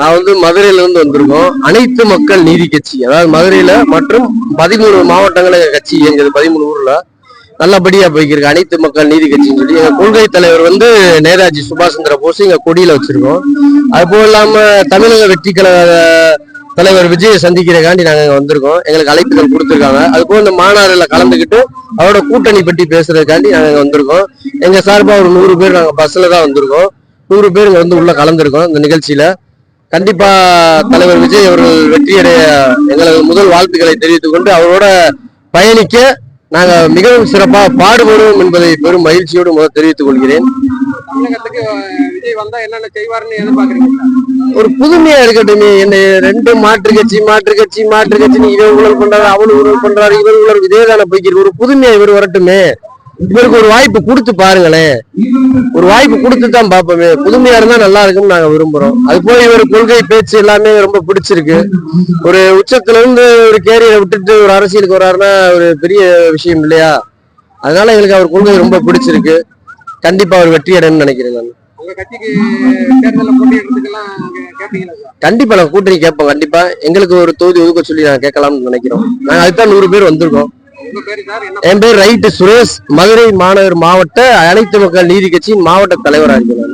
நான் மதுரையில இருந்து வந்திருக்கோம். அனைத்து மக்கள் நீதி கட்சி, அதாவது மதுரையில மற்றும் 13 மாவட்டங்கள கட்சி இயங்குது. 13 ஊர்ல நல்லபடியா போய்க்கிருக்கு அனைத்து மக்கள் நீதி கட்சின்னு சொல்லி. எங்க கொள்கை தலைவர் நேதாஜி சுபாஷ் சந்திர போஸ் எங்க கொடியில வச்சிருக்கோம். அது போல இல்லாம தமிழக வெற்றி கழக தலைவர் விஜயை சந்திக்கிறக்காண்டி நாங்க வந்திருக்கோம். எங்களுக்கு அழைப்புகள் கொடுத்திருக்காங்க. அது போல இந்த மாநாடுல கலந்துக்கிட்டு அவரோட கூட்டணி பற்றி பேசுறதுக்காண்டி நாங்க வந்திருக்கோம். எங்க சார்பா ஒரு 100 பேர் நாங்க பஸ்ல தான் வந்திருக்கோம். 100 பேர் இங்க உள்ள கலந்துருக்கோம் இந்த நிகழ்ச்சியில. கண்டிப்பா தலைவர் விஜய் அவர்கள் வெற்றியடைய எங்களது முதல் வாழ்த்துக்களை தெரிவித்துக் கொண்டு அவரோட பயணிக்க நாங்க மிகவும் சிறப்பாக பாடுபடுவோம் என்பதை பெரும் மகிழ்ச்சியோடு முதல் தெரிவித்துக் கொள்கிறேன். தமிழகத்துக்கு விஜய் வந்தா என்னென்ன செய்வாருன்னு எதிர்பார்க்கறீங்க? ஒரு புதுமையா இருக்கட்டும். என்ன 2 மாற்று கட்சி இவர் ஊழல் பண்றாரு, அவரு ஊழல் பண்றாரு, இவர் ஊழல் இதேதான போய்க்கு. ஒரு புதுமையா இவர் வரட்டுமே, இவருக்கு ஒரு வாய்ப்பு கொடுத்து பாருங்களேன். ஒரு வாய்ப்பு கொடுத்து தான் பார்ப்போமே. புதுமையா இருந்தா நல்லா இருக்கும்னு நாங்க விரும்புறோம். அது போய் இவர் கொள்கை பேச்சு எல்லாமே ரொம்ப பிடிச்சிருக்கு. ஒரு உச்சத்துல இருந்து ஒரு கேரியரை விட்டுட்டு ஒரு அரசியலுக்கு வர்றாருன்னா ஒரு பெரிய விஷயம் இல்லையா? அதனால எங்களுக்கு அவர் கொள்கை ரொம்ப பிடிச்சிருக்கு. கண்டிப்பா அவர் வெற்றி அடையணும்னு நினைக்கிறேன். நான் உங்க கட்சிக்கு தேர்தலில் போட்டியிடுறதுக்கெல்லாம் கேட்பீங்களா? கண்டிப்பா நாங்க கூட்டணி கேட்போம். கண்டிப்பா எங்களுக்கு ஒரு தொகுதி ஒதுக்க சொல்லி நாங்க கேட்கலாம்னு நினைக்கிறோம். நாங்க அதுதான் 100 பேர் வந்திருக்கோம். என் பேர் ரைட்டு சுரேஷ், மதுரை மாநகர் மாவட்ட அனைத்து மக்கள் நீதி கட்சியின் மாவட்ட தலைவராக இருக்கிறேன்.